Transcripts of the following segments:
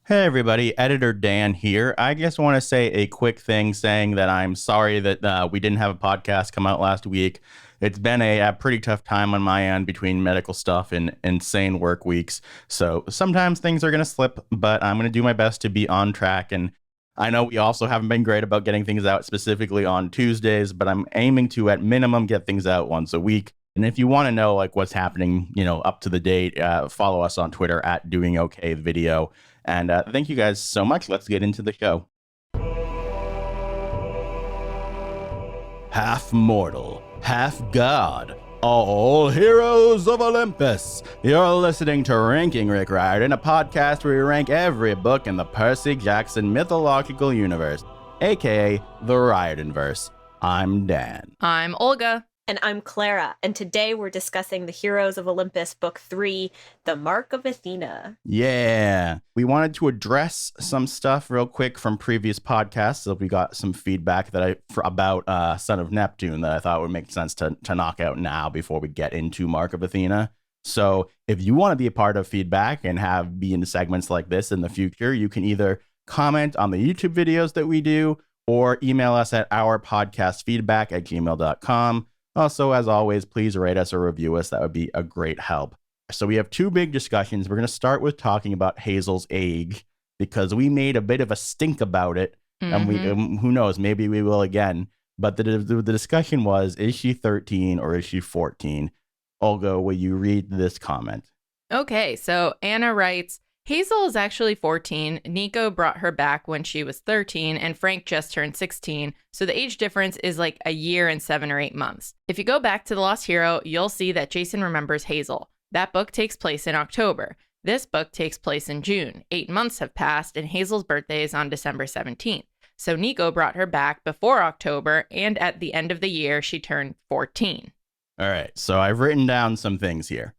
Hey everybody, Editor Dan here. I just want to say a quick thing saying that I'm sorry that we didn't have a podcast come out last week. It's been a pretty tough time on my end between medical stuff and insane work weeks. So sometimes things are going to slip, but I'm going to do my best to be on track. And I know we also haven't been great about getting things out specifically on Tuesdays, but I'm aiming to at minimum get things out once a week. And if you want to know like what's happening, up to the date, follow us on Twitter at DoingOK Video. And thank you guys so much. Let's get into the show. Half mortal, half god, all heroes of Olympus. You're listening to Ranking Rick Riordan, a podcast where we rank every book in the Percy Jackson mythological universe, aka the Riordanverse. I'm Dan. I'm Olga. And I'm Clara, and today we're discussing the Heroes of Olympus, Book 3, The Mark of Athena. Yeah. We wanted to address some stuff real quick from previous podcasts. So we got some feedback about Son of Neptune that I thought would make sense to knock out now before we get into Mark of Athena. So if you want to be a part of feedback and be in segments like this in the future, you can either comment on the YouTube videos that we do or email us at ourpodcastfeedback@gmail.com. Also, as always, please rate us or review us. That would be a great help. So we have two big discussions. We're going to start with talking about Hazel's age because we made a bit of a stink about it. And who knows, maybe we will again. But the discussion was, is she 13 or is she 14? Olga, will you read this comment? Okay, so Anna writes, Hazel is actually 14. Nico brought her back when she was 13, and Frank just turned 16. So the age difference is like a year and 7 or 8 months. If you go back to The Lost Hero, you'll see that Jason remembers Hazel. That book takes place in October. This book takes place in June. 8 months have passed, and Hazel's birthday is on December 17th. So Nico brought her back before October, and at the end of the year, she turned 14. All right, so I've written down some things here.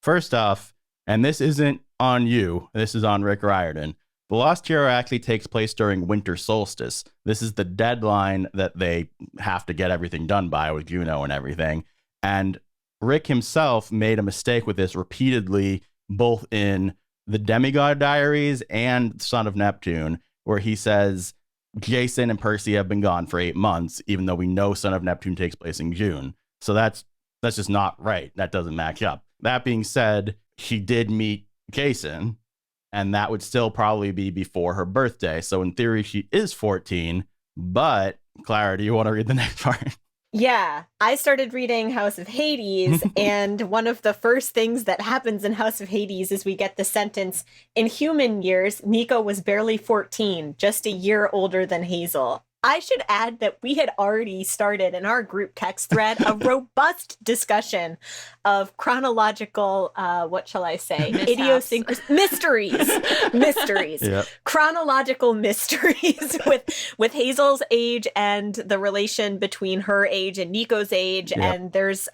First off, and this isn't on you, this is on Rick Riordan. The Lost Hero actually takes place during winter solstice. This is the deadline that they have to get everything done by with Juno and everything. And Rick himself made a mistake with this repeatedly, both in the Demigod Diaries and Son of Neptune, where he says Jason and Percy have been gone for 8 months, even though we know Son of Neptune takes place in June. So that's just not right. That doesn't match up. That being said, she did meet Jason, and that would still probably be before her birthday. So in theory, she is 14. But Clara, do you want to read the next part? Yeah, I started reading House of Hades, and one of the first things that happens in House of Hades is we get the sentence, in human years, Nico was barely 14, just a year older than Hazel. I should add that we had already started in our group text thread a robust discussion of chronological, what shall I say, mysteries, Yep. chronological mysteries with Hazel's age and the relation between her age and Nico's age, Yep. and there's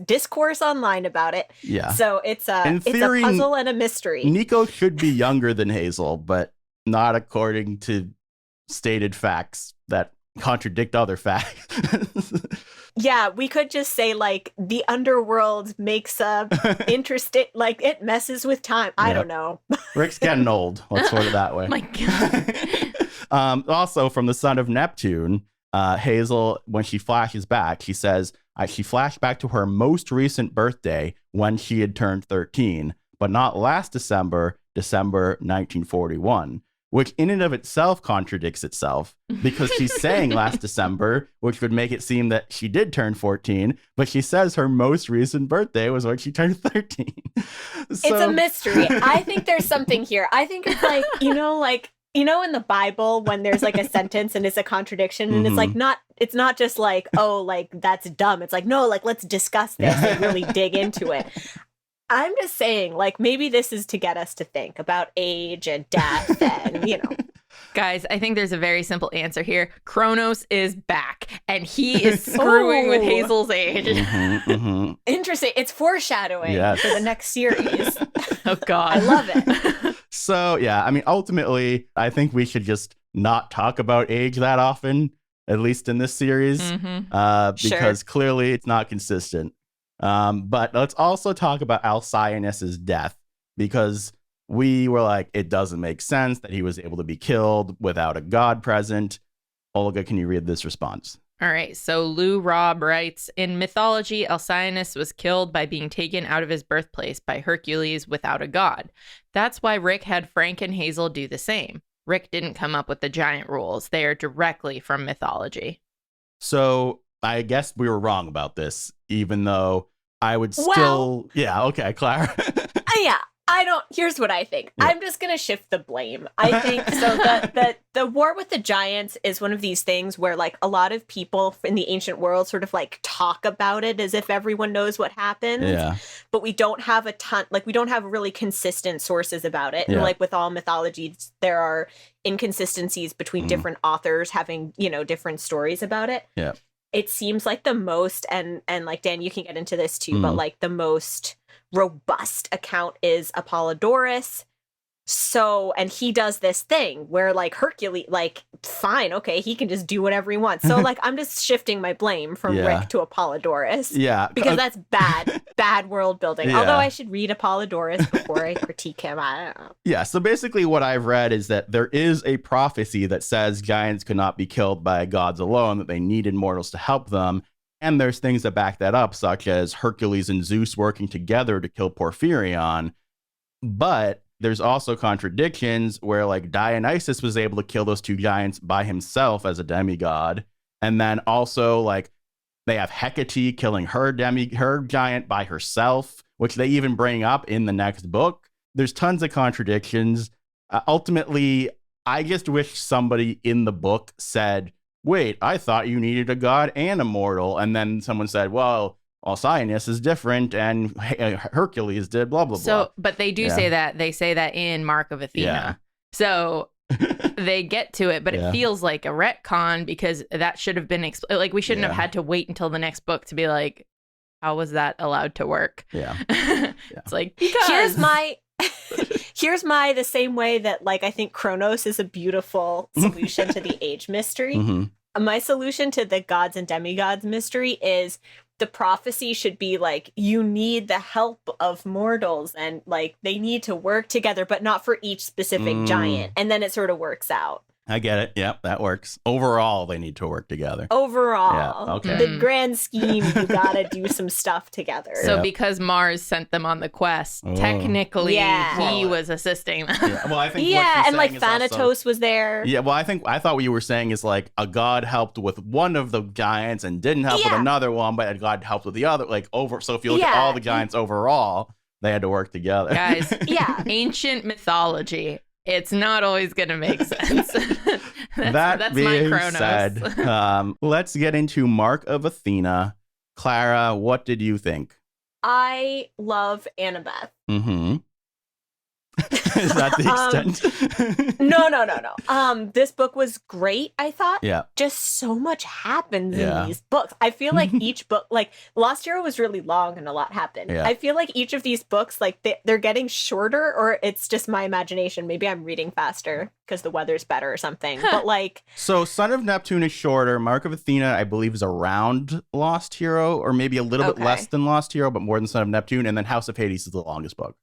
discourse online about it. Yeah. So it's a puzzle and a mystery. Nico should be younger than Hazel, but not according to stated facts that contradict other facts. Yeah, we could just say like the underworld makes interesting, like it messes with time. I don't know. Rick's getting old. Let's put it that way. My God. Also, from the Son of Neptune, Hazel, when she flashes back, she says she flashed back to her most recent birthday when she had turned 13, but not last December 1941. Which in and of itself contradicts itself because she's saying last December, which would make it seem that she did turn 14, but she says her most recent birthday was when she turned 13. It's a mystery. I think there's something here. I think it's like, in the Bible when there's like a sentence and it's a contradiction and it's not just like, oh, like that's dumb. It's like, no, like let's discuss this and really dig into it. I'm just saying, like, maybe this is to get us to think about age and death and, Guys, I think there's a very simple answer here. Kronos is back, and he is screwing with Hazel's age. Interesting. It's foreshadowing for the next series. Oh, God. I love it. So, yeah, I mean, ultimately, I think we should just not talk about age that often, at least in this series, because clearly it's not consistent. But let's also talk about Alcyone's death, because we were like, it doesn't make sense that he was able to be killed without a god present. Olga, can you read this response? All right, so Lou Robb writes, in mythology, Alcyoneus was killed by being taken out of his birthplace by Hercules without a god. That's why Rick had Frank and Hazel do the same. Rick didn't come up with the giant rules. They are directly from mythology. So I guess we were wrong about this, even though I would still... Well, yeah, okay, Clara. Yeah. Here's what I think. Yeah. I'm just going to shift the blame. I think so the war with the giants is one of these things where like a lot of people in the ancient world sort of like talk about it as if everyone knows what happened. Yeah. But we don't have we don't have really consistent sources about it. Yeah. And like with all mythologies, there are inconsistencies between different authors having, different stories about it. Yeah. It seems like the most, and like Dan, you can get into this too, but like the most robust account is Apollodorus. So, and he does this thing where like Hercules, like, fine, okay, he can just do whatever he wants. So like, I'm just shifting my blame from Rick to Apollodorus. Yeah. Because that's bad world building. Yeah. Although I should read Apollodorus before I critique him. I don't know. Yeah, so basically what I've read is that there is a prophecy that says giants could not be killed by gods alone, that they needed mortals to help them. And there's things that back that up, such as Hercules and Zeus working together to kill Porphyrion. But there's also contradictions where like Dionysus was able to kill those two giants by himself as a demigod. And then also like they have Hecate killing her giant by herself, which they even bring up in the next book. There's tons of contradictions. Ultimately, I just wish somebody in the book said, wait, I thought you needed a god and a mortal. And then someone said, well, Alcyoneus is different and Hercules did blah, blah, blah. So, but they do say that. They say that in Mark of Athena. Yeah. So they get to it, but it feels like a retcon because that should have been, like we shouldn't have had to wait until the next book to be like, how was that allowed to work? Yeah. It's like, because. Here's the same way that like I think Kronos is a beautiful solution to the age mystery. Mm-hmm. My solution to the gods and demigods mystery is the prophecy should be like, you need the help of mortals and like they need to work together, but not for each specific giant. And then it sort of works out. I get it. Yep, that works. Overall, they need to work together. Overall. Yeah, okay. The grand scheme, you gotta do some stuff together. So because Mars sent them on the quest, technically he was assisting them. Yeah, well, I think and like Thanatos was there. Yeah, well, I thought what you were saying is like a god helped with one of the giants and didn't help with another one, but a god helped with the other. So if you look at all the giants overall, they had to work together. Guys, ancient mythology. It's not always going to make sense. that's being my Kronos. Said, let's get into Mark of Athena. Clara, what did you think? I love Annabeth. Mm-hmm. Is that the extent? No. This book was great, I thought. Yeah. Just so much happens in these books. I feel like each book, like Lost Hero was really long and a lot happened. Yeah. I feel like each of these books, like they're getting shorter, or it's just my imagination. Maybe I'm reading faster because the weather's better or something. But like... So Son of Neptune is shorter. Mark of Athena, I believe, is around Lost Hero, or maybe a little bit less than Lost Hero, but more than Son of Neptune. And then House of Hades is the longest book.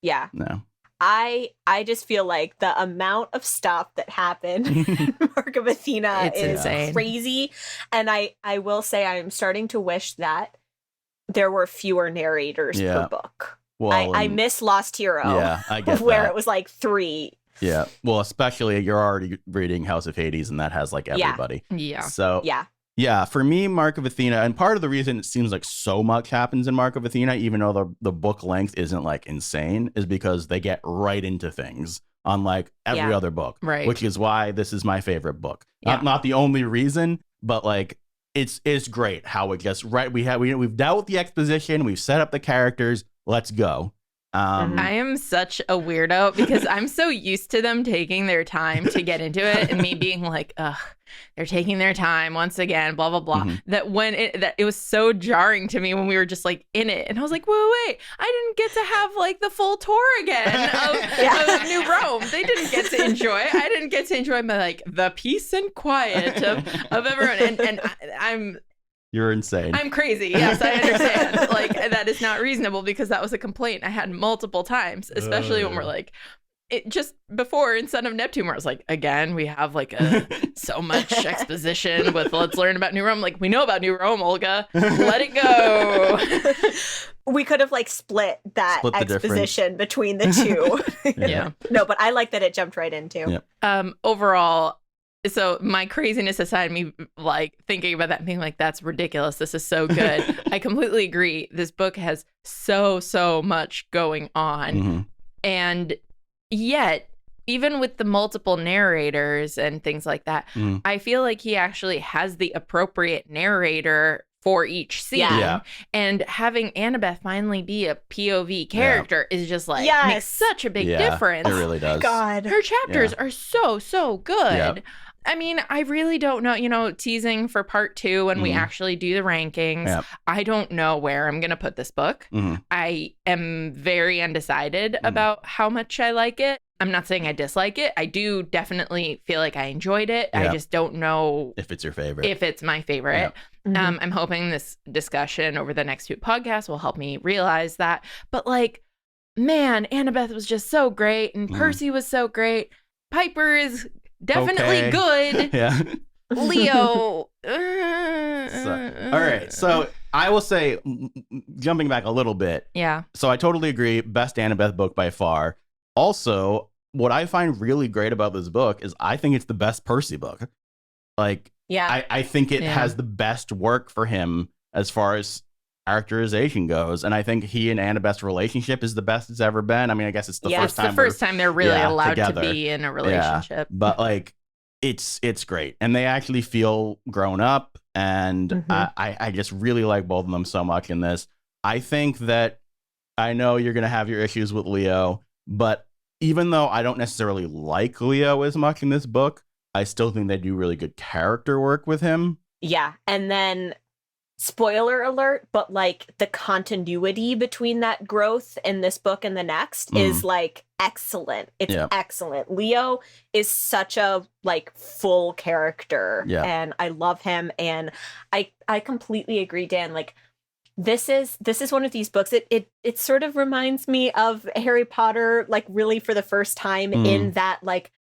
Yeah. No. I just feel like the amount of stuff that happened in Mark of Athena is insane. Crazy. And I will say I'm starting to wish that there were fewer narrators per book. Well, I miss Lost Hero. Yeah, I get where that. it was like 3. Yeah. Well, especially you're already reading House of Hades and that has like everybody. Yeah. So yeah. Yeah, for me, Mark of Athena, and part of the reason it seems like so much happens in Mark of Athena, even though the book length isn't like insane, is because they get right into things, unlike every other book, right? Which is why this is my favorite book. Not the only reason, but like it's great how it gets right. We've dealt with the exposition, we've set up the characters. Let's go. I am such a weirdo because I'm so used to them taking their time to get into it and me being like, ugh, they're taking their time once again, blah, blah, blah. That when it was so jarring to me when we were just like in it. And I was like, wait, I didn't get to have like the full tour again of New Rome. They didn't get to enjoy. I didn't get to enjoy my like the peace and quiet of everyone. And I'm You're insane. I'm crazy. Yes, I understand. Like, that is not reasonable because that was a complaint I had multiple times, especially when we're like, it just before in Son of Neptune, where I was like, again, we have like so much exposition with let's learn about New Rome. Like, we know about New Rome, Olga. Let it go. We could have like split the exposition between the two. Yeah. No, but I like that it jumped right into. Yeah. Overall, so my craziness aside, me like thinking about that and being like, that's ridiculous. This is so good. I completely agree. This book has so much going on. Mm-hmm. And yet, even with the multiple narrators and things like that, I feel like he actually has the appropriate narrator for each scene. Yeah. And having Annabeth finally be a POV character is just like makes such a big difference. It really does. God. Her chapters are so good. Yep. I mean, I really don't know, teasing for part 2 when we actually do the rankings. Yep. I don't know where I'm going to put this book. I am very undecided about how much I like it. I'm not saying I dislike it. I do definitely feel like I enjoyed it. Yep. I just don't know if it's your favorite. If it's my favorite. Yep. I'm hoping this discussion over the next 2 podcasts will help me realize that. But like, man, Annabeth was just so great and Percy was so great. Piper is definitely good. Yeah. Leo. All right. So I will say, jumping back a little bit. Yeah. So I totally agree. Best Annabeth book by far. Also, what I find really great about this book is I think it's the best Percy book. Like, I think it has the best work for him as far as characterization goes, and I think he and Annabeth's relationship is the best it's ever been. I mean, I guess it's the first time. It's the first time they're really allowed together. To be in a relationship. Yeah. But like, it's great, and they actually feel grown up, and I just really like both of them so much in this. I think that I know you're gonna have your issues with Leo, but even though I don't necessarily like Leo as much in this book, I still think they do really good character work with him. Yeah, and then spoiler alert, but like the continuity between that growth in this book and the next is like excellent. It's excellent. Leo is such a like full character and I love him, and I completely agree, Dan. Like this is one of these books. It sort of reminds me of Harry Potter, like really for the first time in that like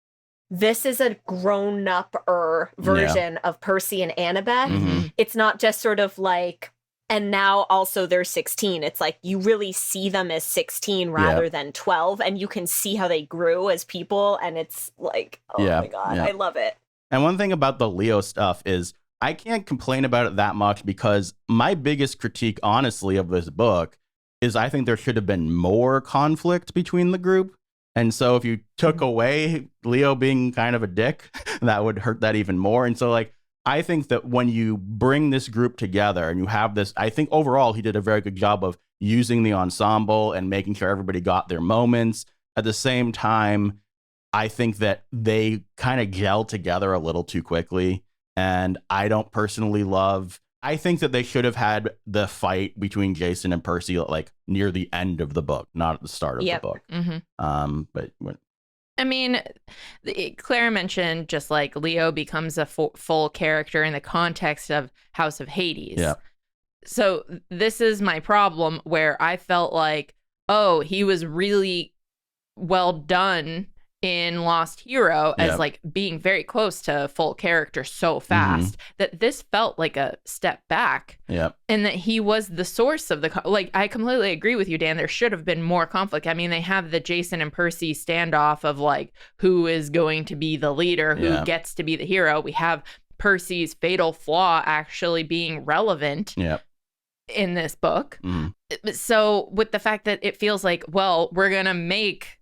this is a grown-up-er version of Percy and Annabeth. It's not just sort of like, and now also they're 16. It's like you really see them as 16 rather than 12, and you can see how they grew as people, and it's like, oh my God, I love it. And one thing about the Leo stuff is I can't complain about it that much because my biggest critique, honestly, of this book is I think there should have been more conflict between the group. And so if you took away Leo being kind of a dick, that would hurt that even more. And so like, I think that when you bring this group together and you have this, I think overall he did a very good job of using the ensemble and making sure everybody got their moments. At the same time, I think that they kind of gel together a little too quickly. And I don't personally love, I think that they should have had the fight between Jason and Percy like near the end of the book, not at the start of the book. But I mean, Clara mentioned just like Leo becomes a full character in the context of House of Hades. Yeah. So this is my problem where I felt like, oh, he was really well done in Lost Hero as like being very close to full character so fast that this felt like a step back. And that he was the source of the like, I completely agree with you, Dan. There should have been more conflict. I mean, they have the Jason and Percy standoff of like who is going to be the leader, who gets to be the hero. We have Percy's fatal flaw actually being relevant in this book. So with the fact that it feels like, well, we're gonna make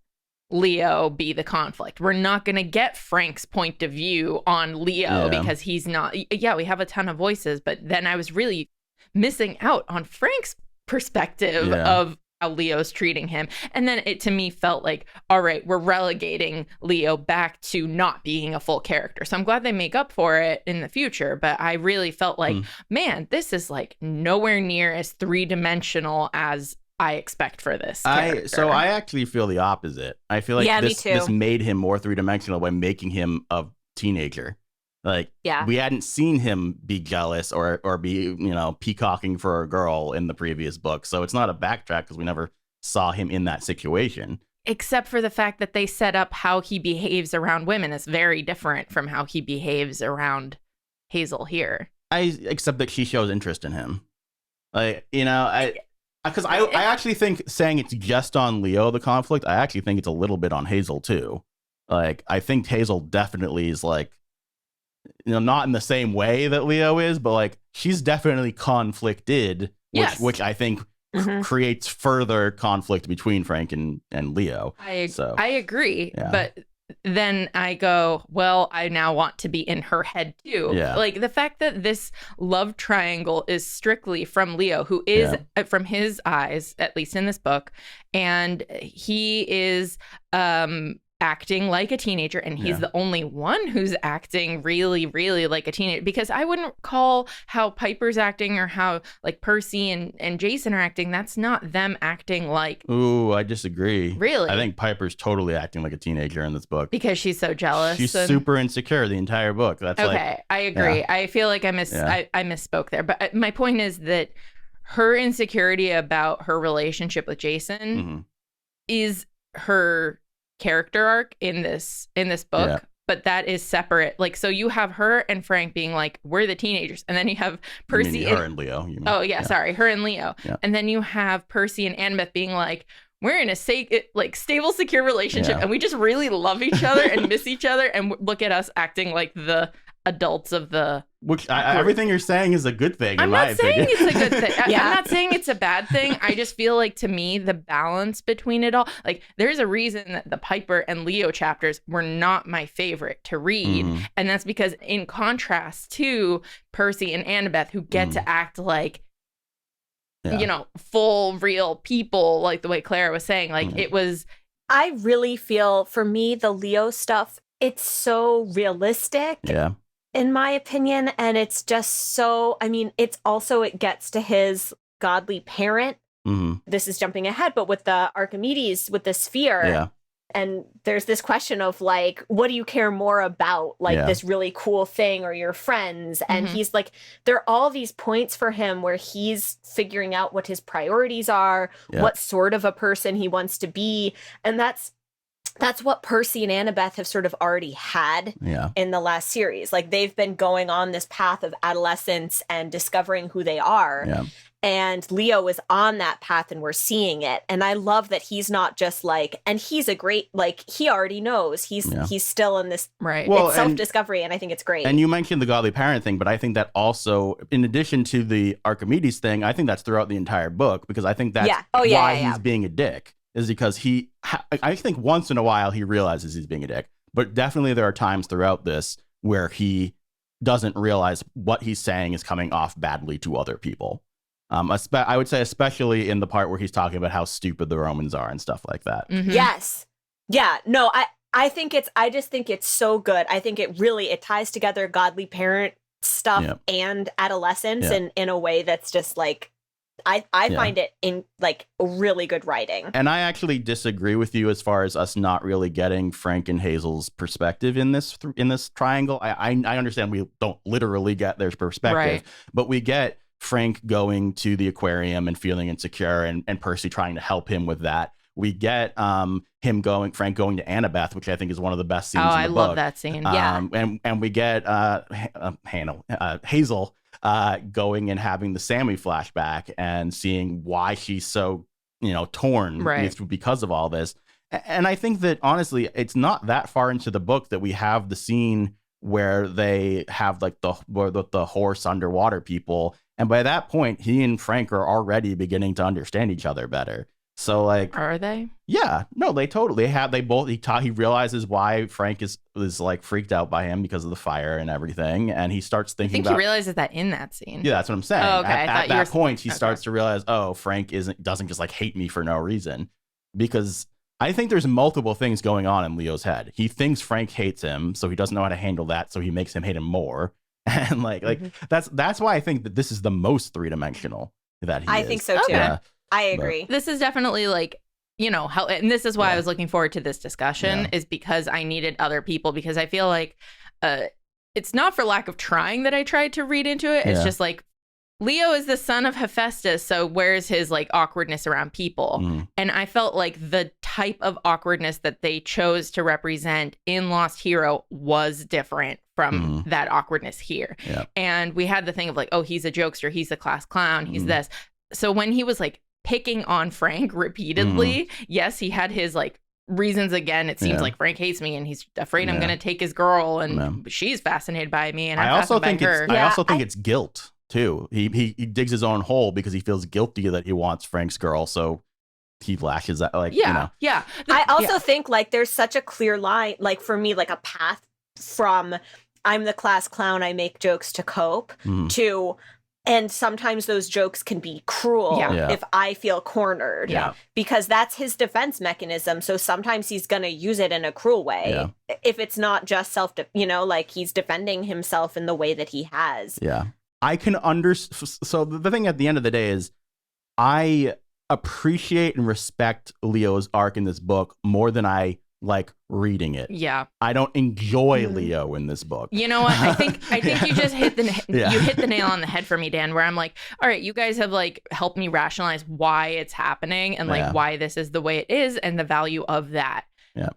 Leo be the conflict. We're not going to get Frank's point of view on Leo because he's not. Yeah, we have a ton of voices, but then I was really missing out on Frank's perspective of how Leo's treating him. And then it to me felt like, all right, we're relegating Leo back to not being a full character. So I'm glad they make up for it in the future. But I really felt like, man, this is like nowhere near as three-dimensional as I expect for this character. So I actually feel the opposite. I feel like this made him more three-dimensional by making him a teenager. Like, Yeah. we hadn't seen him be jealous or be, peacocking for a girl in the previous book. So it's not a backtrack because we never saw him in that situation. Except for the fact that they set up how he behaves around women is very different from how he behaves around Hazel here. Except that she shows interest in him. Like, because I actually think saying it's just on Leo, the conflict, I actually think it's a little bit on Hazel too. Like, I think Hazel definitely is like, not in the same way that Leo is, but like she's definitely conflicted, which I think creates further conflict between Frank and Leo. I agree, but then I go, well, I now want to be in her head too. Yeah. Like the fact that this love triangle is strictly from Leo, who is from his eyes, at least in this book, and he is acting like a teenager, and he's the only one who's acting really, really like a teenager, because I wouldn't call how Piper's acting or how like Percy and Jason are acting, that's not them acting like. Ooh, I disagree. Really? I think Piper's totally acting like a teenager in this book. Because she's so jealous. She's super insecure the entire book. That's okay, I agree. I feel like I misspoke there. But my point is that her insecurity about her relationship with Jason is her character arc in this book, but that is separate. Like, so you have her and Frank being like, we're the teenagers, and then you have Percy and Leo. Sorry, her and Leo, and then you have Percy and Annabeth being like, we're in a stable, secure relationship, and we just really love each other and miss each other, and look at us acting like the adults of the. Which everything you're saying is a good thing. I'm not saying it's a good thing. Yeah. I'm not saying it's a bad thing. I just feel like, to me, the balance between it all, like there's a reason that the Piper and Leo chapters were not my favorite to read. And that's because in contrast to Percy and Annabeth, who get to act like, full real people, like the way Clara was saying, like it was. I really feel, for me, the Leo stuff, it's so realistic. Yeah. In my opinion, and it's just so, it gets to his godly parent. This is jumping ahead, but with the Archimedes, with the sphere, and there's this question of like, what do you care more about, like this really cool thing or your friends? And he's like, there are all these points for him where he's figuring out what his priorities are, what sort of a person he wants to be, and that's what Percy and Annabeth have sort of already had in the last series. Like, they've been going on this path of adolescence and discovering who they are. Yeah. And Leo is on that path, and we're seeing it. And I love that he's not just like, and he's a great, like, he already knows he's still in this it's self-discovery, and I think it's great. And you mentioned the godly parent thing, but I think that also, in addition to the Archimedes thing, I think that's throughout the entire book, because I think that's why he's being a dick. Is because I think once in a while he realizes he's being a dick, but definitely there are times throughout this where he doesn't realize what he's saying is coming off badly to other people. I would say especially in the part where he's talking about how stupid the Romans are and stuff like that. Yes. Yeah. No, I just think it's so good. I think it ties together godly parent stuff and adolescence in a way that's just like, I find it in like really good writing. And I actually disagree with you as far as us not really getting Frank and Hazel's perspective in this triangle. I understand we don't literally get their perspective, but we get Frank going to the aquarium and feeling insecure, and Percy trying to help him with that. We get Frank going to Annabeth, which I think is one of the best scenes in the book. I love that scene. And we get Hazel going and having the Sammy flashback and seeing why she's so, torn because of all this. And I think that honestly, it's not that far into the book that we have the scene where they have like the horse underwater people. And by that point, he and Frank are already beginning to understand each other better. So like, are they? Yeah, no, they totally have. They both. He realizes why Frank is like freaked out by him because of the fire and everything, and he starts thinking. He realizes that in that scene. Yeah, that's what I'm saying. Oh, okay. At that point, he starts to realize, oh, Frank doesn't just like hate me for no reason, because I think there's multiple things going on in Leo's head. He thinks Frank hates him, so he doesn't know how to handle that, so he makes him hate him more, and that's why I think that this is the most three-dimensional that he is. I think so too. Yeah. I agree. This is definitely like, how, and this is why I was looking forward to this discussion, is because I needed other people, because I feel like it's not for lack of trying that I tried to read into it. It's just like, Leo is the son of Hephaestus, so where's his like awkwardness around people? And I felt like the type of awkwardness that they chose to represent in Lost Hero was different from that awkwardness here. And we had the thing of like, oh, he's a jokester, he's a class clown, he's this. So when he was like picking on Frank repeatedly, yes, he had his like reasons again. It seems like Frank hates me and he's afraid I'm going to take his girl, and she's fascinated by me, and I'm fascinated by her. I also think it's guilt too. He digs his own hole because he feels guilty that he wants Frank's girl, so he lashes out. Like, I also think like there's such a clear line, like for me, like a path from I'm the class clown, I make jokes to cope, to and sometimes those jokes can be cruel if I feel cornered, because that's his defense mechanism. So sometimes he's going to use it in a cruel way if it's not just like he's defending himself in the way that he has. I can so the thing at the end of the day is I appreciate and respect Leo's arc in this book more than I like reading it. I don't enjoy Leo in this book. You know what? I think you just hit the nail on the head for me, Dan, where I'm like, all right, you guys have like helped me rationalize why it's happening and like why this is the way it is and the value of that.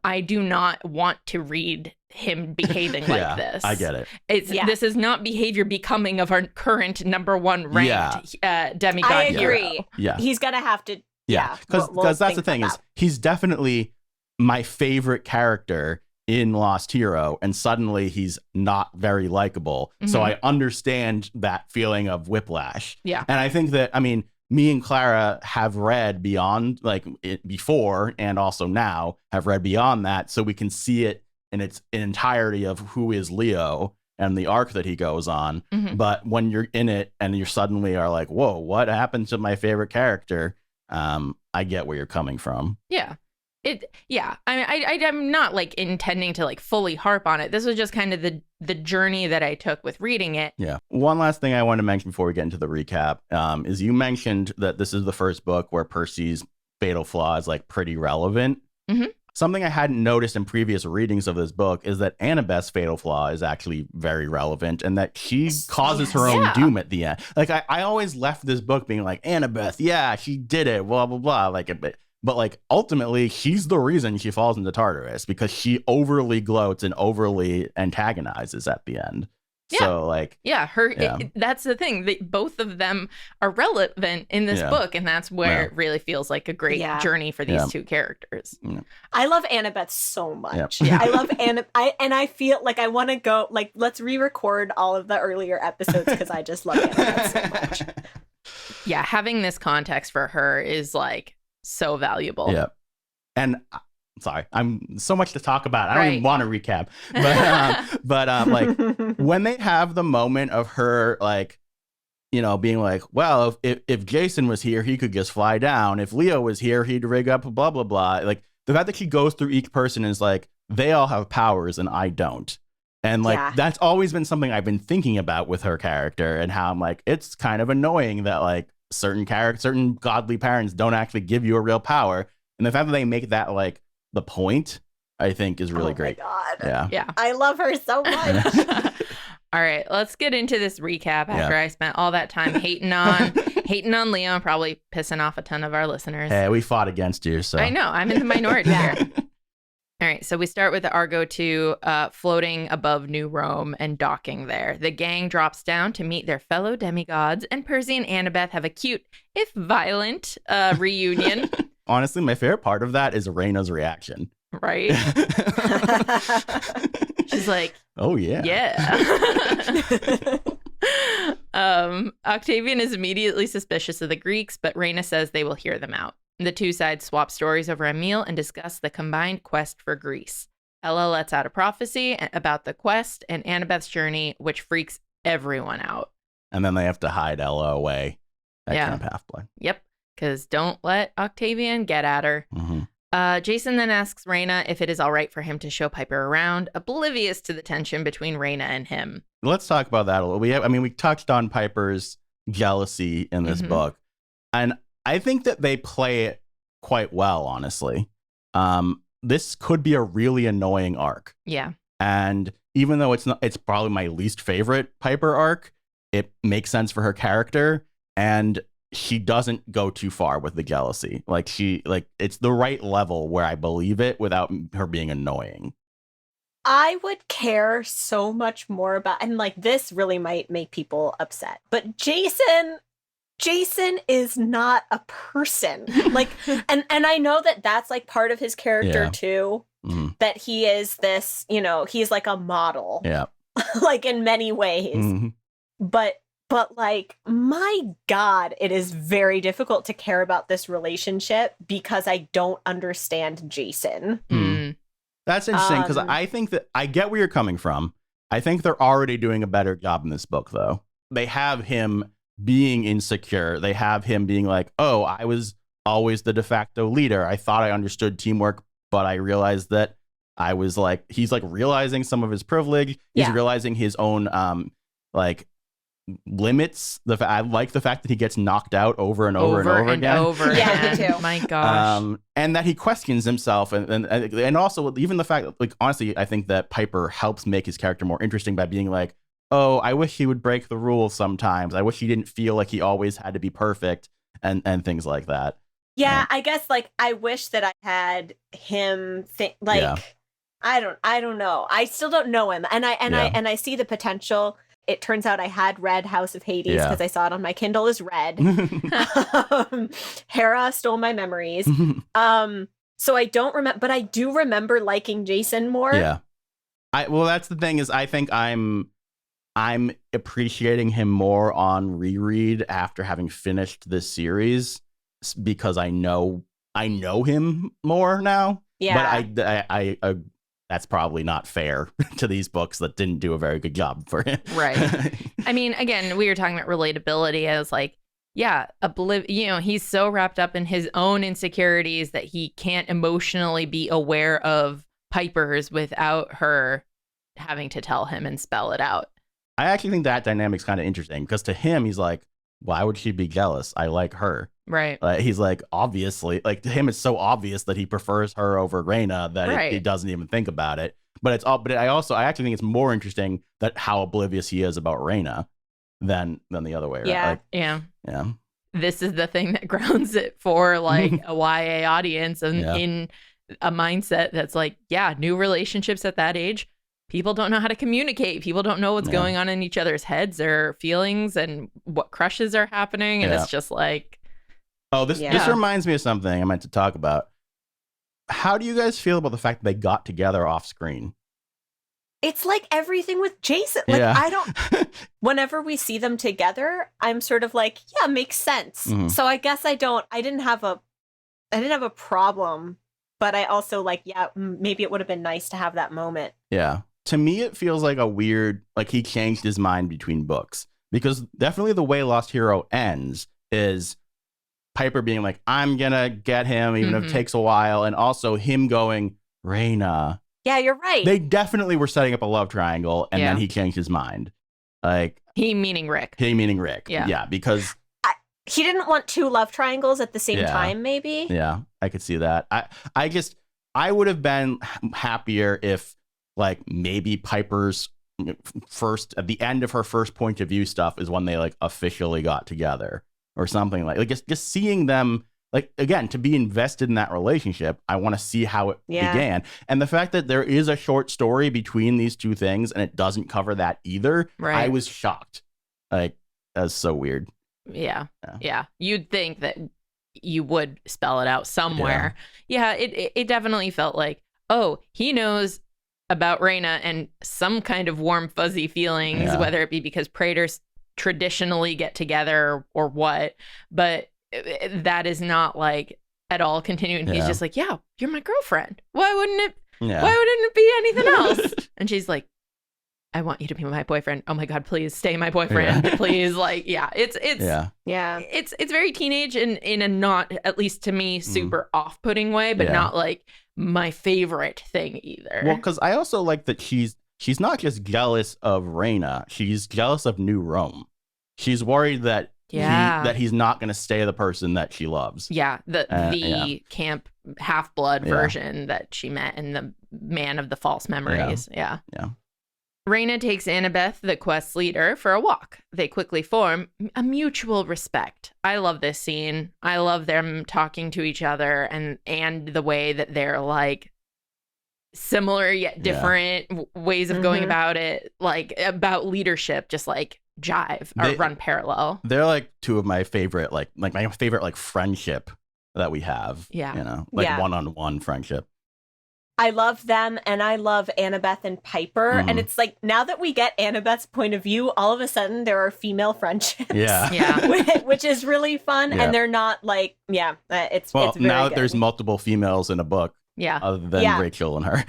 I do not want to read him behaving like this. I get it. This is not behavior becoming of our current #1 ranked demigod I agree. hero. He's gonna have to. Because that's the thing is he's definitely my favorite character in Lost Hero, and suddenly he's not very likable. So I understand that feeling of whiplash. And I think that, I mean, me and Clara have read beyond, like it before and also now have read beyond that, so we can see it in its entirety of who is Leo and the arc that he goes on. But when you're in it and you suddenly are like, whoa, what happened to my favorite character? I get where you're coming from. I'm not like intending to like fully harp on it. This was just kind of the journey that I took with reading it. One last thing I want to mention before we get into the recap is you mentioned that this is the first book where Percy's fatal flaw is like pretty relevant. Something I hadn't noticed in previous readings of this book is that Annabeth's fatal flaw is actually very relevant, and that she causes her own doom at the end. Like I always left this book being like, Annabeth, she did it, blah blah blah, like a bit. But like ultimately, she's the reason she falls into Tartarus, because she overly gloats and overly antagonizes at the end. So like, that's the thing. Both of them are relevant in this book, and that's where it really feels like a great journey for these two characters. I love Annabeth so much. I love Annabeth, and I feel like I want to go like let's re-record all of the earlier episodes because I just love Annabeth so much. Having this context for her is like so valuable. And sorry, I'm so much to talk about. I don't even want to recap, but like when they have the moment of her, like, you know, being like, well, if Jason was here, he could just fly down. If Leo was here, he'd rig up, blah, blah, blah. Like the fact that she goes through each person is like, they all have powers and I don't. And like, that's always been something I've been thinking about with her character, and how I'm like, it's kind of annoying that like certain godly parents don't actually give you a real power. And the fact that they make that like the point, I think is really great. My God. I love her so much. All right, let's get into this recap after I spent all that time hating on Leo and probably pissing off a ton of our listeners. Hey, we fought against you, so. I know, I'm in the minority here. All right, so we start with the Argo 2 floating above New Rome and docking there. The gang drops down to meet their fellow demigods, and Percy and Annabeth have a cute, if violent, reunion. Honestly, my favorite part of that is Raina's reaction. Right? She's like, oh, yeah. Octavian is immediately suspicious of the Greeks, but Raina says they will hear them out. The two sides swap stories over a meal and discuss the combined quest for Greece. Ella lets out a prophecy about the quest and Annabeth's journey, which freaks everyone out. And then they have to hide Ella away at Camp Half-Blood. Yep, because don't let Octavian get at her. Jason then asks Raina if it is all right for him to show Piper around, oblivious to the tension between Raina and him. Let's talk about that a little. We touched on Piper's jealousy in this book, and I think that they play it quite well, honestly. This could be a really annoying arc. Yeah. And even though it's probably my least favorite Piper arc, it makes sense for her character, and she doesn't go too far with the jealousy. Like it's the right level where I believe it without her being annoying. I would care so much more about, and like this really might make people upset, but Jason is not a person. Like, and I know that that's like part of his character too, that he is this, he's like a model, like in many ways, but like, my God, it is very difficult to care about this relationship because I don't understand Jason. That's interesting, because I think that I get where you're coming from. I think they're already doing a better job in this book, though. They have him being insecure. They have him being like, oh, I was always the de facto leader. I thought I understood teamwork, but I realized that I was like, he's like realizing some of his privilege. He's realizing his own like limits. I like the fact that he gets knocked out over and over again. Yeah, me too. My gosh. And that he questions himself, and also even the fact that, like, honestly, I think that Piper helps make his character more interesting by being like, oh, I wish he would break the rules sometimes. I wish he didn't feel like he always had to be perfect, and things like that. Yeah, I guess like I wish that I had him I don't know. I still don't know him, and I see the potential. It turns out I had read House of Hades because I saw it on my Kindle as read. Hera stole my memories. So I don't remember, but I do remember liking Jason more. Yeah. Well, that's the thing, is I think I'm appreciating him more on reread after having finished this series, because I know him more now. Yeah. But I that's probably not fair to these books that didn't do a very good job for him. Right. I mean, again, we were talking about relatability as like, he's so wrapped up in his own insecurities that he can't emotionally be aware of Piper's without her having to tell him and spell it out. I actually think that dynamic's kind of interesting, because to him, he's like, why would she be jealous? I like her. Right. He's like, obviously, like, to him, it's so obvious that he prefers her over Reyna that he doesn't even think about it. But I actually think it's more interesting that how oblivious he is about Reyna than the other way around. Yeah. Yeah. This is the thing that grounds it for like a YA audience, and in a mindset that's like, new relationships at that age, people don't know how to communicate. People don't know what's going on in each other's heads or feelings and what crushes are happening. And it's just like, this reminds me of something I meant to talk about. How do you guys feel about the fact that they got together off screen? It's like everything with Jason. Like, I don't, whenever we see them together, I'm sort of like, makes sense. Mm-hmm. So I guess I didn't have a problem, but I also like, maybe it would have been nice to have that moment. Yeah. To me, it feels like a weird, like he changed his mind between books, because definitely the way Lost Hero ends is Piper being like, I'm gonna get him, even if it takes a while, and also him going, Reyna. Yeah, you're right. They definitely were setting up a love triangle, and then he changed his mind. Like, he meaning Rick. Yeah, because he didn't want two love triangles at the same time, maybe. Yeah, I could see that. I would have been happier if, like, maybe Piper's first, at the end of her first point of view stuff is when they like officially got together or something, like just seeing them, like, again, to be invested in that relationship. I want to see how it began. And the fact that there is a short story between these two things and it doesn't cover that either, I was shocked. Like, that's so weird. Yeah. You'd think that you would spell it out somewhere. It definitely felt like, oh, he knows about Reyna and some kind of warm, fuzzy feelings, whether it be because Praetors traditionally get together or what, but that is not like at all continuing. He's just like, you're my girlfriend. Why wouldn't it be anything else? And she's like, I want you to be my boyfriend. Oh my God, please stay my boyfriend. Please. Like, it's very teenage and in a not, at least to me, super off-putting way, but not like my favorite thing either. Well, because I also like that she's not just jealous of Reyna, she's jealous of New Rome. She's worried that Yeah. that he's not going to stay the person that she loves. Yeah, the Yeah. camp half-blood Yeah. version that she met in the Man of the False Memories. Yeah. Raina takes Annabeth, the quest leader, for a walk. They quickly form a mutual respect. I love this scene. I love them talking to each other and the way that they're like similar yet different ways of going about it, like about leadership, just like jive or run parallel. They're like two of my favorite, like my favorite like friendship that we have. Yeah. You know, like one-on-one friendship. I love them, and I love Annabeth and Piper. And it's like, now that we get Annabeth's point of view, all of a sudden there are female friendships. Yeah. Which is really fun. Yeah. And they're not like, it's very now good. there's multiple females in a book. Yeah. Other than Rachel and her.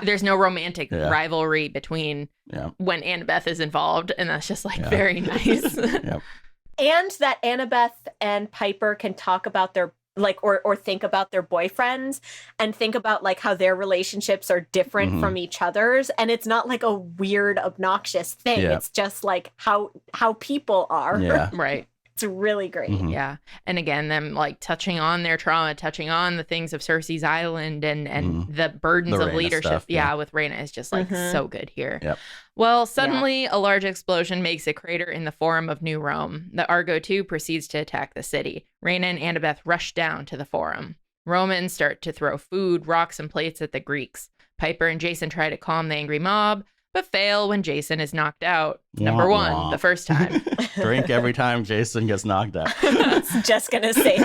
There's no romantic rivalry between when Annabeth is involved, and that's just like very nice. And that Annabeth and Piper can talk about their like or think about their boyfriends and think about like how their relationships are different from each other's, and it's not like a weird obnoxious thing. It's just like how people are. Right. It's really great. Yeah. And again, them like touching on their trauma, touching on the things of Cersei's Island and the burdens of leadership. Stuff, with Raina is just like so good here. Yep. Well, suddenly a large explosion makes a crater in the Forum of New Rome. The Argo II proceeds to attack the city. Raina and Annabeth rush down to the Forum. Romans start to throw food, rocks, and plates at the Greeks. Piper and Jason try to calm the angry mob, but fail when Jason is knocked out. Number one, the first time. Drink every time Jason gets knocked out. I was just going to say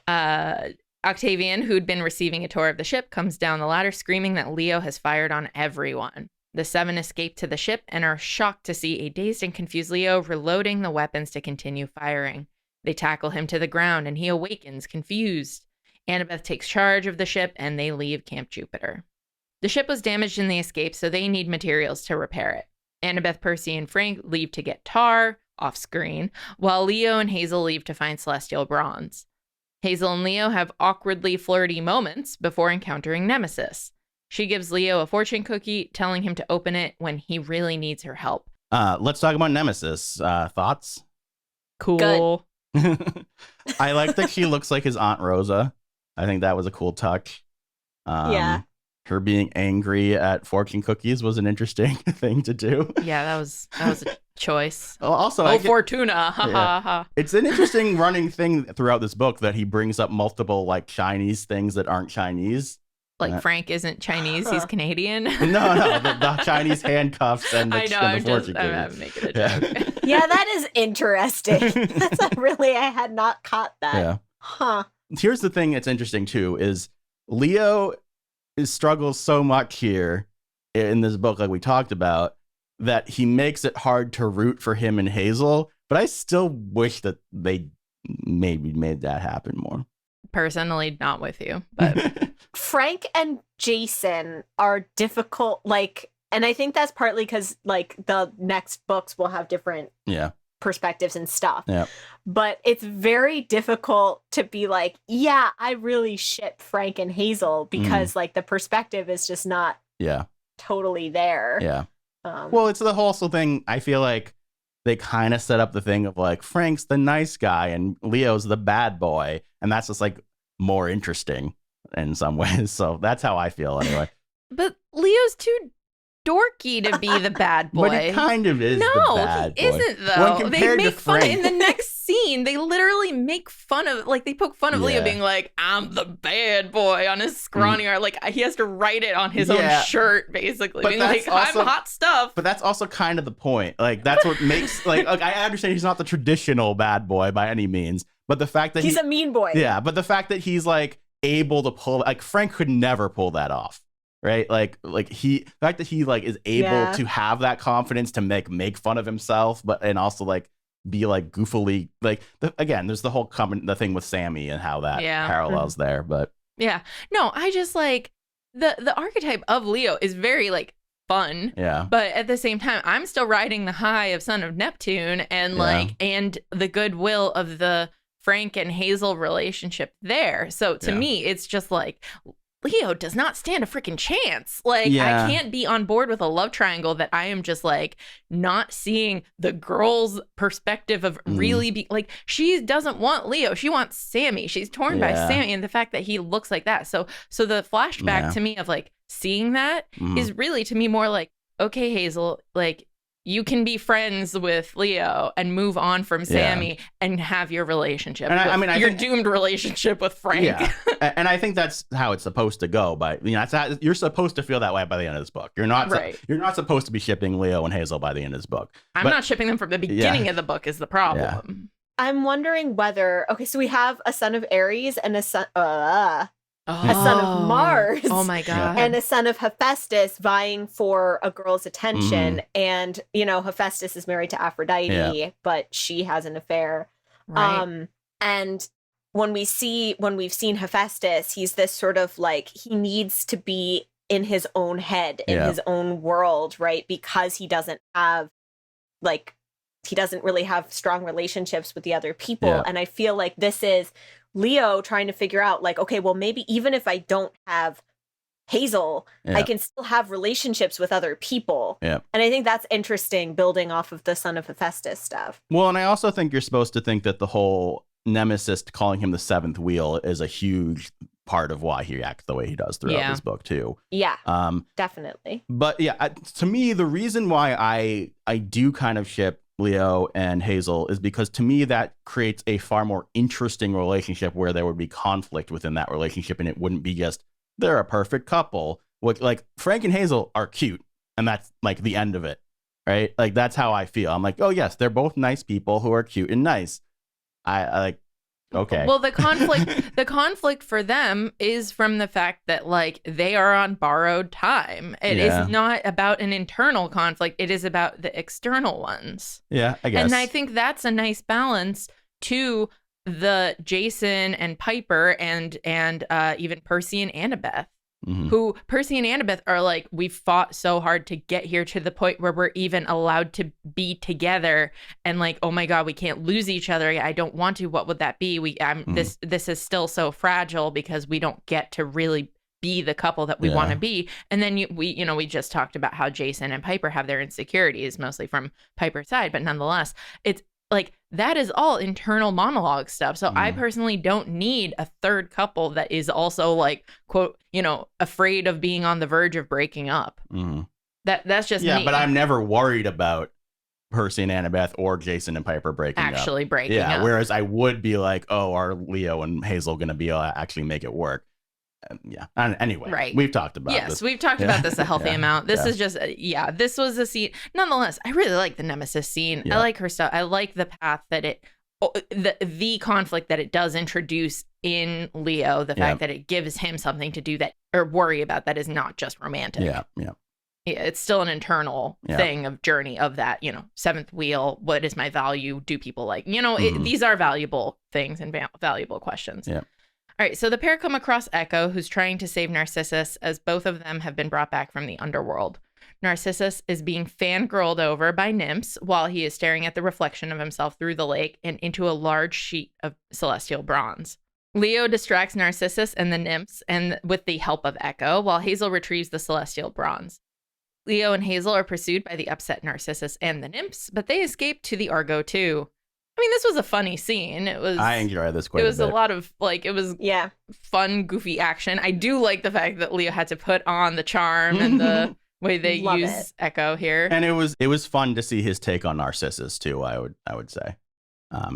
that. Octavian, who'd been receiving a tour of the ship, comes down the ladder screaming that Leo has fired on everyone. The seven escape to the ship and are shocked to see a dazed and confused Leo reloading the weapons to continue firing. They tackle him to the ground and he awakens, confused. Annabeth takes charge of the ship and they leave Camp Jupiter. The ship was damaged in the escape, so they need materials to repair it. Annabeth, Percy, and Frank leave to get tar, off screen, while Leo and Hazel leave to find celestial bronze. Hazel and Leo have awkwardly flirty moments before encountering Nemesis. She gives Leo a fortune cookie, telling him to open it when he really needs her help. Let's talk about Nemesis. Thoughts? Cool. I like that she looks like his Aunt Rosa. I think that was a cool touch. Her being angry at fortune cookies was an interesting thing to do. Yeah, that was a choice. Also, Fortuna. Ha ha ha. It's an interesting running thing throughout this book that he brings up multiple like Chinese things that aren't Chinese. Like Frank isn't Chinese, he's Canadian. No, the Chinese handcuffs and the, I'm fortune cookies. I'm making a joke. Yeah, that is interesting. I had not caught that. Yeah. Huh. Here's the thing that's interesting too is Leo struggles so much here in this book, like we talked about, that he makes it hard to root for him and Hazel. But I still wish that they maybe made that happen more. Personally, not with you, but Frank and Jason are difficult, and I think that's partly because the next books will have different perspectives and stuff. Yeah. But it's very difficult to be like, yeah, I really ship Frank and Hazel because the perspective is just not totally there. Yeah. Well, it's the whole thing. I feel like they kind of set up the thing of like Frank's the nice guy and Leo's the bad boy, and that's just more interesting in some ways. So that's how I feel anyway. But Leo's too dorky to be the bad boy. But he kind of is the bad boy. No, he isn't though. They make fun in the next scene. They literally make fun of, they poke fun of Leo being like, I'm the bad boy on his scrawny art. He has to write it on his own shirt, basically. But being like, I'm hot stuff. But that's also kind of the point. That's what makes, I understand he's not the traditional bad boy by any means. But the fact that he's a mean boy. Yeah, but the fact that he's able to pull, Frank could never pull that off. Right, the fact that he is able to have that confidence to make fun of himself, and also be goofily again. There's the whole the thing with Sammy and how that parallels there, but no, I just the archetype of Leo is very fun, but at the same time, I'm still riding the high of Son of Neptune and and the goodwill of the Frank and Hazel relationship there. So to me, it's just Leo does not stand a freaking chance. Like, Yeah. I can't be on board with a love triangle that I am just like not seeing the girl's perspective of really be like, she doesn't want Leo. She wants Sammy. She's torn by Yeah. Sammy and the fact that he looks like that. So the flashback to me of like seeing that is really to me more like, okay, Hazel, like, you can be friends with Leo and move on from Sammy and have your relationship. And I your think, doomed relationship with Frank. Yeah. And I think that's how it's supposed to go. But that's how, you're supposed to feel that way by the end of this book. You're not you're not supposed to be shipping Leo and Hazel by the end of this book. I'm not shipping them from the beginning of the book is the problem. Yeah. I'm wondering whether, okay, so we have a son of Aries and a son of Mars. Oh my God. And a son of Hephaestus vying for a girl's attention. And, Hephaestus is married to Aphrodite, but she has an affair. Right. And when we've seen Hephaestus, he's this sort of like, he needs to be in his own head, in his own world, right? Because he doesn't really have strong relationships with the other people. Yeah. And I feel like this is Leo trying to figure out like, okay, well, maybe even if I don't have Hazel, I can still have relationships with other people. Yeah. And I think that's interesting, building off of the son of Hephaestus stuff. Well, and I also think you're supposed to think that the whole Nemesis calling him the seventh wheel is a huge part of why he acts the way he does throughout this book too. Yeah, definitely. But yeah, to me, the reason why I do kind of ship Leo and Hazel is because to me that creates a far more interesting relationship where there would be conflict within that relationship, and it wouldn't be just they're a perfect couple. Like Frank and Hazel are cute, and that's like the end of it, right? Like that's how I feel. I'm like, oh yes, they're both nice people who are cute and nice. I like, okay. Well, the conflict for them is from the fact that like they are on borrowed time. It is not about an internal conflict. It is about the external ones. Yeah, I guess. And I think that's a nice balance to the Jason and Piper and even Percy and Annabeth. Who Percy and Annabeth are like, we fought so hard to get here to the point where we're even allowed to be together, and like, oh my God, we can't lose each other. I don't want to. What would that be? This is still so fragile because we don't get to really be the couple that we want to be. And then we just talked about how Jason and Piper have their insecurities, mostly from Piper's side, but nonetheless, it's like that is all internal monologue stuff. So I personally don't need a third couple that is also like, quote, afraid of being on the verge of breaking up. That's just me. Yeah, but I'm never worried about Percy and Annabeth or Jason and Piper breaking up. Breaking up. Whereas I would be like, oh, are Leo and Hazel going to be able to actually make it work? And anyway, we've talked about this. Yes, we've talked about this a healthy amount. This is just, this was a scene. Nonetheless, I really like the Nemesis scene. I like her stuff. I like the path that the conflict that it does introduce in Leo, the fact that it gives him something to do that or worry about that is not just romantic. Yeah, it's still an internal thing of journey of that, seventh wheel. What is my value? Do people like, these are valuable things and valuable questions. Yeah. All right, so the pair come across Echo, who's trying to save Narcissus, as both of them have been brought back from the underworld. Narcissus is being fangirled over by nymphs while he is staring at the reflection of himself through the lake and into a large sheet of celestial bronze. Leo distracts Narcissus and the nymphs and with the help of Echo, while Hazel retrieves the celestial bronze. Leo and Hazel are pursued by the upset Narcissus and the nymphs, but they escape to the Argo too. I mean, this was a funny scene. I enjoyed this quite a bit. It was a lot of, fun, goofy action. I do like the fact that Leo had to put on the charm and the way they use Echo here. And it was fun to see his take on Narcissus, too, I would say.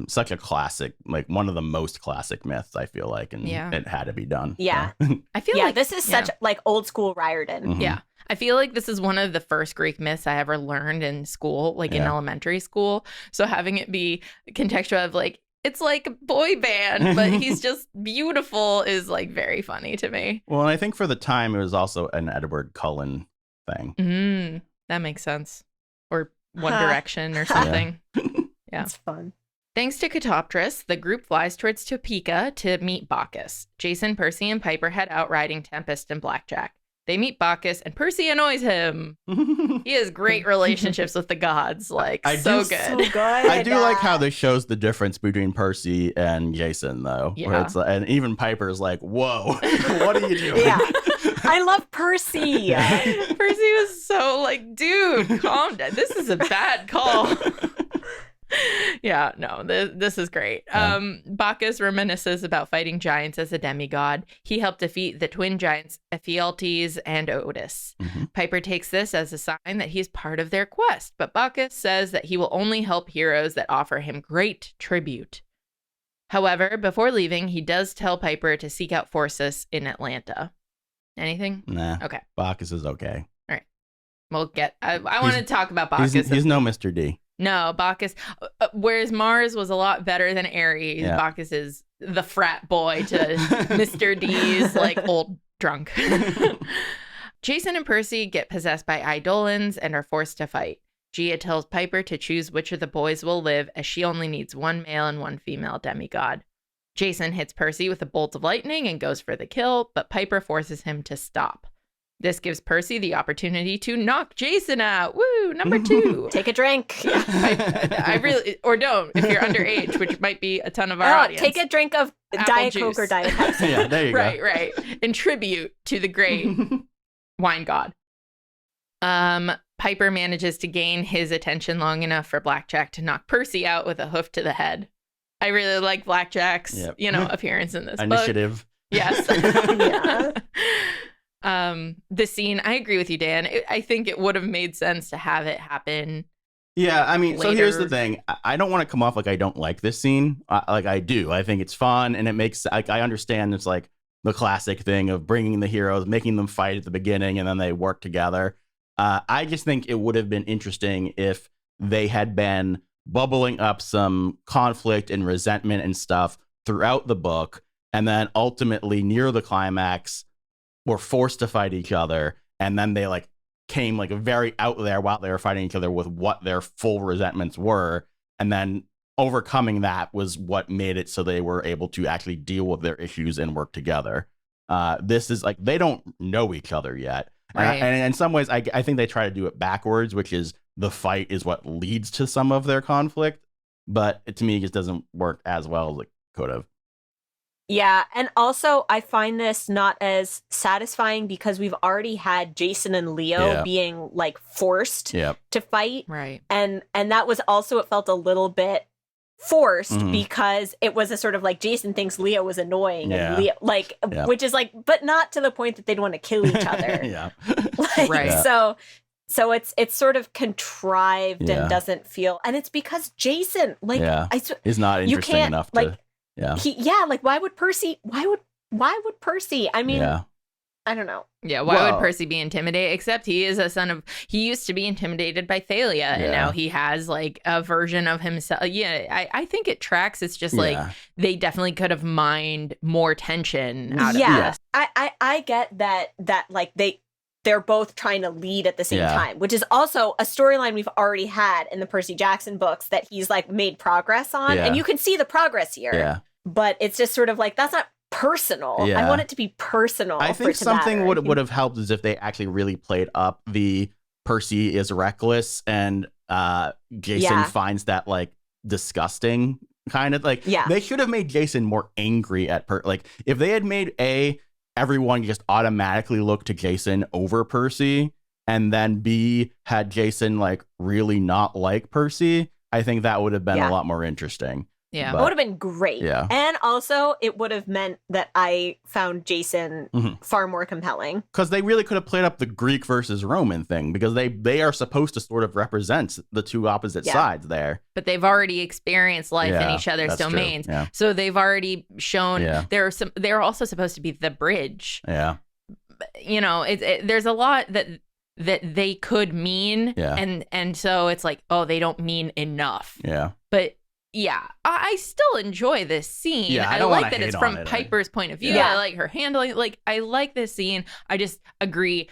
Such a classic, like one of the most classic myths, I feel like, and it had to be done. Yeah. So. I feel like this is such like old school Riordan. Yeah. I feel like this is one of the first Greek myths I ever learned in school, like in elementary school. So having it be contextual of like, it's like a boy band, but he's just beautiful is like very funny to me. Well, and I think for the time, it was also an Edward Cullen thing. That makes sense. Or One Direction or something. Yeah. It's fun. Thanks to Catoptris, the group flies towards Topeka to meet Bacchus. Jason, Percy, and Piper head out riding Tempest and Blackjack. They meet Bacchus, and Percy annoys him. He has great relationships with the gods. Like, so good. So good. I do like how this shows the difference between Percy and Jason, though. Yeah. Where it's, and even Piper's like, whoa, what are you doing? Yeah. I love Percy. Percy was so like, dude, calm down. This is a bad call. Yeah, no, this is great. Bacchus reminisces about fighting giants as a demigod. He helped defeat the twin giants Ephialtes and Otis. Piper takes this as a sign that he's part of their quest, but Bacchus says that he will only help heroes that offer him great tribute. However, before leaving, he does tell Piper to seek out Phorcys in Atlanta. Anything? Nah. Okay. Bacchus is okay. All right. We'll get... I want to talk about Bacchus. He's no Mr. D. No, Bacchus, whereas Mars was a lot better than Ares, Bacchus is the frat boy to Mr. D's like old drunk. Jason and Percy get possessed by eidolons and are forced to fight. Gia tells Piper to choose which of the boys will live, as she only needs one male and one female demigod. Jason hits Percy with a bolt of lightning and goes for the kill, but Piper forces him to stop. This gives Percy the opportunity to knock Jason out. Woo, number 2. Take a drink. I really, or don't, if you're underage, which might be a ton of our audience. Take a drink of Diet Coke or Diet Pepsi. Yeah, there you go. Right. In tribute to the great wine god. Piper manages to gain his attention long enough for Blackjack to knock Percy out with a hoof to the head. I really like Blackjack's, appearance in this Initiative. book. Yes. The scene, I agree with you, Dan. I think it would have made sense to have it happen. Yeah, I mean, later. So here's the thing. I don't want to come off like I don't like this scene. Like I do. I think it's fun, and it makes, like, I understand it's like the classic thing of bringing the heroes, making them fight at the beginning, and then they work together. I just think it would have been interesting if they had been bubbling up some conflict and resentment and stuff throughout the book, and then ultimately near the climax were forced to fight each other, and then they like came like very out there while they were fighting each other with what their full resentments were, and then overcoming that was what made it so they were able to actually deal with their issues and work together. This is like, they don't know each other yet. Right. And in some ways, I think they try to do it backwards, which is the fight is what leads to some of their conflict, but to me, it just doesn't work as well as it could have. Yeah, and also I find this not as satisfying because we've already had Jason and Leo being like forced to fight. Right. And that was also, it felt a little bit forced because it was a sort of like Jason thinks Leo was annoying and Leo which is like, but not to the point that they'd want to kill each other. So it's sort of contrived and doesn't feel, and it's because Jason is not interesting enough to why would Percy I mean I don't know. Yeah, why would Percy be intimidated? Except he is a son of, he used to be intimidated by Thalia, and now he has like a version of himself. Yeah, I think it tracks. It's just like they definitely could have mined more tension out of this. I get that like they're both trying to lead at the same time, which is also a storyline we've already had in the Percy Jackson books that he's like made progress on, and you can see the progress here. Yeah. But it's just sort of like, that's not personal. I want it to be personal. I think something would have helped is if they actually really played up the Percy is reckless and Jason finds that like disgusting kind of like. They should have made Jason more angry at like if they had made everyone just automatically look to Jason over Percy, and then B, had Jason like really not like Percy, I think that would have been a lot more interesting. Yeah, it would have been great. Yeah. And also it would have meant that I found Jason far more compelling. Because they really could have played up the Greek versus Roman thing, because they are supposed to sort of represent the two opposite sides there. But they've already experienced life in each other's domains. Yeah. So they've already shown they're also supposed to be the bridge. Yeah. You know, there's a lot that they could mean. Yeah. And so it's like, oh, they don't mean enough. Yeah. But yeah, I still enjoy this scene. Yeah, I like that it's from Piper's point of view. Yeah. I like her handling. Like, I like this scene. I just agree.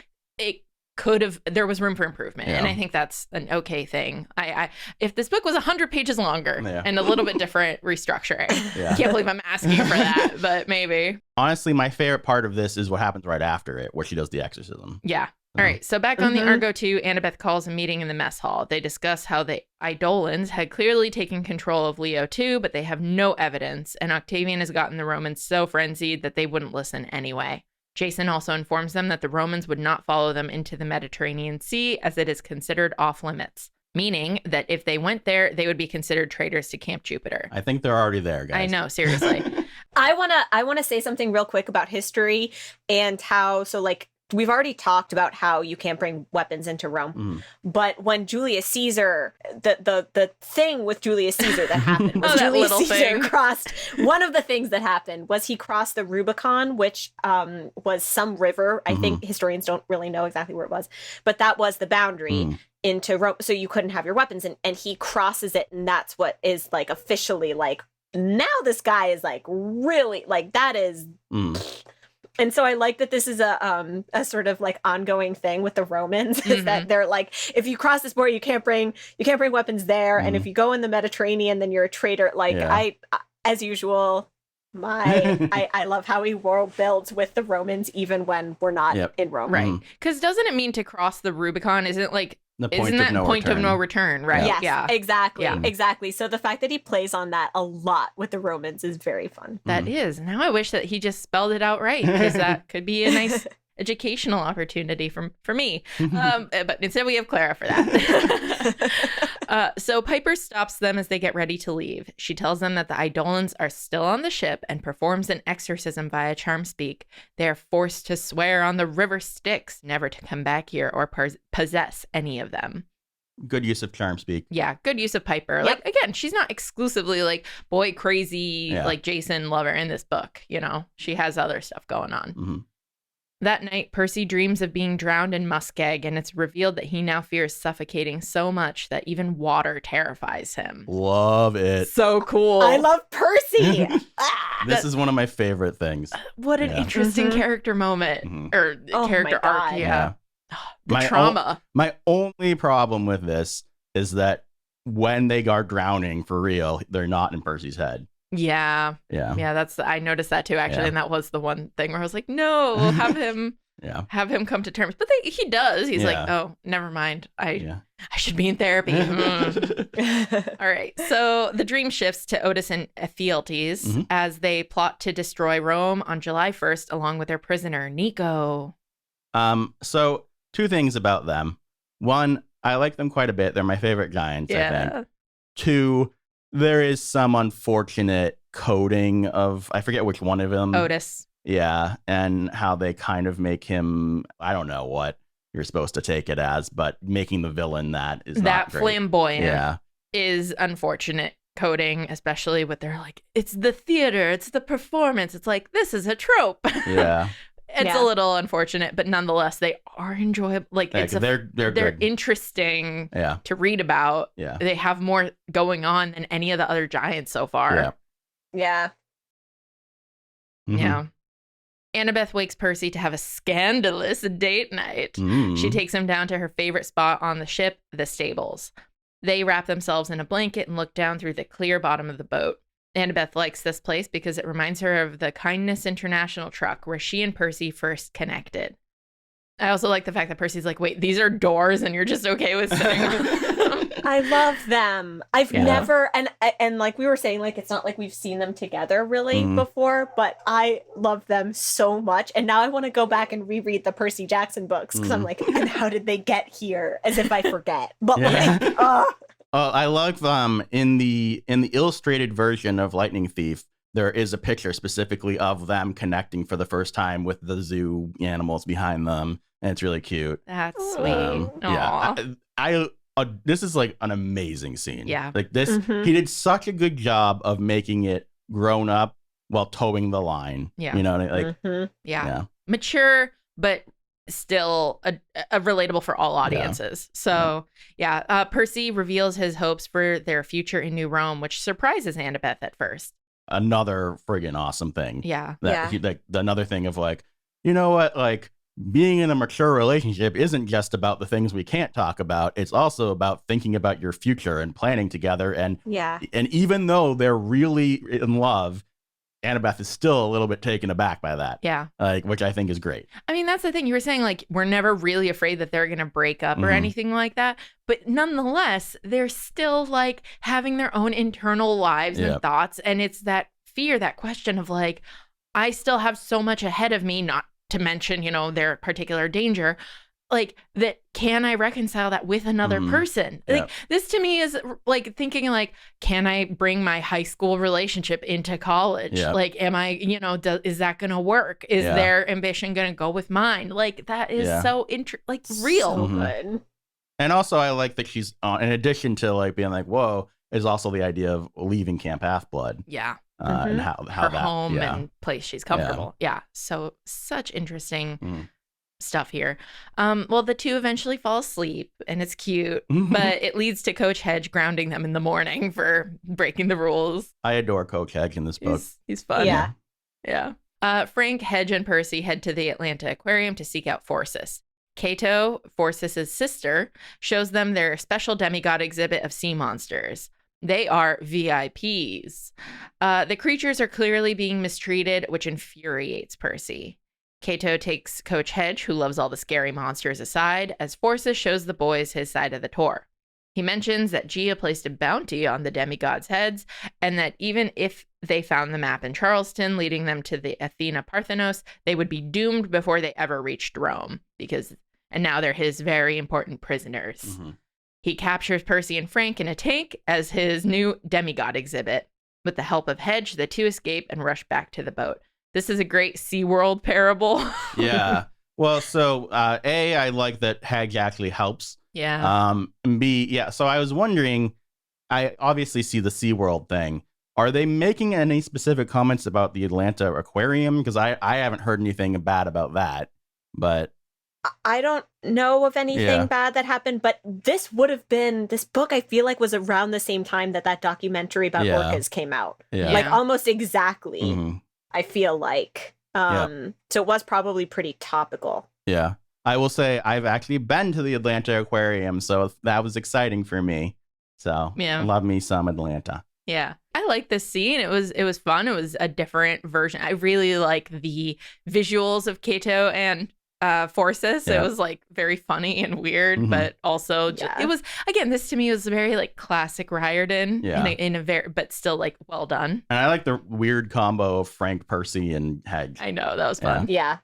there was room for improvement. Yeah. And I think that's an okay thing. If this book was 100 pages longer Yeah. and a little bit different restructuring, Yeah. I can't believe I'm asking for that, but maybe. Honestly, my favorite part of this is what happens right after it, where she does the exorcism. Yeah. All right. So back on the Argo 2, Annabeth calls a meeting in the mess hall. They discuss how the Eidolons had clearly taken control of Leo 2, but they have no evidence. And Octavian has gotten the Romans so frenzied that they wouldn't listen anyway. Jason also informs them that the Romans would not follow them into the Mediterranean Sea as it is considered off limits, meaning that if they went there, they would be considered traitors to Camp Jupiter. I think they're already there, guys. I know, seriously. I wanna say something real quick about history and how we've already talked about how you can't bring weapons into Rome, but when Julius Caesar, the thing with Julius Caesar that happened was Julius Caesar crossed. One of the things that happened was he crossed the Rubicon, which was some river. I think historians don't really know exactly where it was, but that was the boundary into Rome. So you couldn't have your weapons, and he crosses it, and that's what is like officially like. Now this guy is like really like that is. And so I like that this is a sort of like ongoing thing with the Romans is that they're like, if you cross this border, you can't bring weapons there, and if you go in the Mediterranean, then you're a traitor. Like I as usual, I love how he world builds with the Romans even when we're not in Rome, right? Because doesn't it mean to cross the Rubicon? Isn't like the point of no return, right? Yes, yeah, exactly. So the fact that he plays on that a lot with the Romans is very fun. That is. Now I wish that he just spelled it out right, because that could be a nice educational opportunity for me. But instead we have Clara for that. So Piper stops them as they get ready to leave. She tells them that the Eidolons are still on the ship and performs an exorcism via charm speak. They are forced to swear on the river Styx never to come back here or possess any of them. Good use of charm speak. Yeah, good use of Piper. Yep. Like, again, she's not exclusively like boy crazy, like Jason lover in this book. You know, she has other stuff going on. That night, Percy dreams of being drowned in muskeg, and it's revealed that he now fears suffocating so much that even water terrifies him. Love it. So cool. I love Percy. This is one of my favorite things. What an interesting character moment or character arc. Yeah. The trauma. My only problem with this is that when they are drowning for real, they're not in Percy's head. Yeah. I noticed that too, actually, and that was the one thing where I was like, no, have him, have him come to terms. But he does. He's like, oh, never mind. I should be in therapy. All right. So the dream shifts to Otis and Ephialtes as they plot to destroy Rome on July 1st, along with their prisoner Nico. So two things about them. One, I like them quite a bit. They're my favorite giants. I think. Two. There is some unfortunate coding of, I forget which one of them. Otis. Yeah. And how they kind of make him, I don't know what you're supposed to take it as, but making the villain that is not great. Flamboyant is unfortunate coding, especially with their like, it's the theater, it's the performance. It's like, this is a trope. Yeah. It's a little unfortunate, but nonetheless, they are enjoyable. Like they're interesting to read about. Yeah, they have more going on than any of the other giants so far. Yeah. Annabeth wakes Percy to have a scandalous date night. She takes him down to her favorite spot on the ship, the stables. They wrap themselves in a blanket and look down through the clear bottom of the boat. Annabeth likes this place because it reminds her of the Kindness International truck where she and Percy first connected. I also like the fact that Percy's like, wait, these are doors and you're just okay with sitting on them. I love them. I've never, and like we were saying, like, it's not like we've seen them together really before, but I love them so much. And now I want to go back and reread the Percy Jackson books because I'm like, and how did they get here? As if I forget. But I love in the illustrated version of Lightning Thief, there is a picture specifically of them connecting for the first time with the zoo animals behind them, and it's really cute. That's sweet. I this is like an amazing scene. Yeah, like this, he did such a good job of making it grown up while towing the line. Yeah, you know, like mature, but still a relatable for all audiences. So Percy reveals his hopes for their future in New Rome, which surprises Annabeth at first. Another friggin' awesome thing. Yeah. Another thing of like, you know what, like being in a mature relationship isn't just about the things we can't talk about. It's also about thinking about your future and planning together. And even though they're really in love, Annabeth is still a little bit taken aback by that. Yeah. Which I think is great. I mean, that's the thing. You were saying, like, we're never really afraid that they're going to break up or anything like that. But nonetheless, they're still, like, having their own internal lives and thoughts. And it's that fear, that question of, like, I still have so much ahead of me, not to mention, you know, their particular danger. Like, that, can I reconcile that with another person? Like, this to me is like thinking, like, can I bring my high school relationship into college? Like, am I, you know, is that going to work? Is their ambition going to go with mine? Like, that is so real. So good. And also, I like that she's, in addition to, like, being like, whoa, is also the idea of leaving Camp Half-Blood. Yeah. And how her that, home and place she's comfortable. Yeah. So, such interesting stuff here. Well, the two eventually fall asleep, and it's cute, but it leads to Coach Hedge grounding them in the morning for breaking the rules. I adore Coach Hedge in this book. He's fun. Yeah. Frank, Hedge, and Percy head to the Atlanta Aquarium to seek out Phorcys. Cato, Phorcys' sister, shows them their special demigod exhibit of sea monsters. They are VIPs. The creatures are clearly being mistreated, which infuriates Percy. Cato takes Coach Hedge, who loves all the scary monsters, aside as Phorcys shows the boys his side of the tour. He mentions that Gia placed a bounty on the demigods' heads, and that even if they found the map in Charleston leading them to the Athena Parthenos, they would be doomed before they ever reached Rome, and now they're his very important prisoners. He captures Percy and Frank in a tank as his new demigod exhibit. With the help of Hedge, the two escape and rush back to the boat. This is a great SeaWorld parable. Yeah. Well, so A, I like that Hedge actually helps. Yeah. And B, so I was wondering, I obviously see the SeaWorld thing. Are they making any specific comments about the Atlanta Aquarium? Because I haven't heard anything bad about that. But I don't know of anything bad that happened, but this book I feel like was around the same time that documentary about orcas came out. Like almost exactly. I feel like. So it was probably pretty topical. Yeah. I will say I've actually been to the Atlanta Aquarium, so that was exciting for me. So I love me some Atlanta. Yeah. I like this scene. It was fun. It was a different version. I really like the visuals of Cato and Phorcys. It was like very funny and weird, but also it was, again, this to me was very like classic Riordan in a very, but still like well done. And I like the weird combo of Frank, Percy, and Hedge. I know, that was fun. Yeah.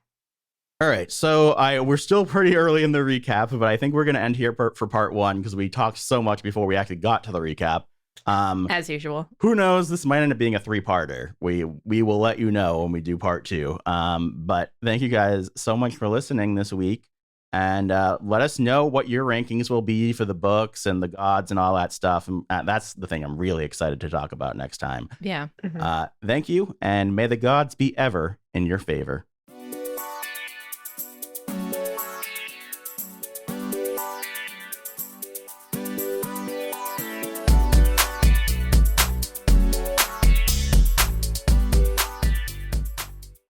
All right, so we're still pretty early in the recap, but I think we're going to end here for part one because we talked so much before we actually got to the recap. As usual. Who knows? This might end up being a 3-parter. We will let you know when we do part 2. But thank you guys so much for listening this week. And let us know what your rankings will be for the books and the gods and all that stuff. And that's the thing I'm really excited to talk about next time. Yeah. Thank you. And may the gods be ever in your favor.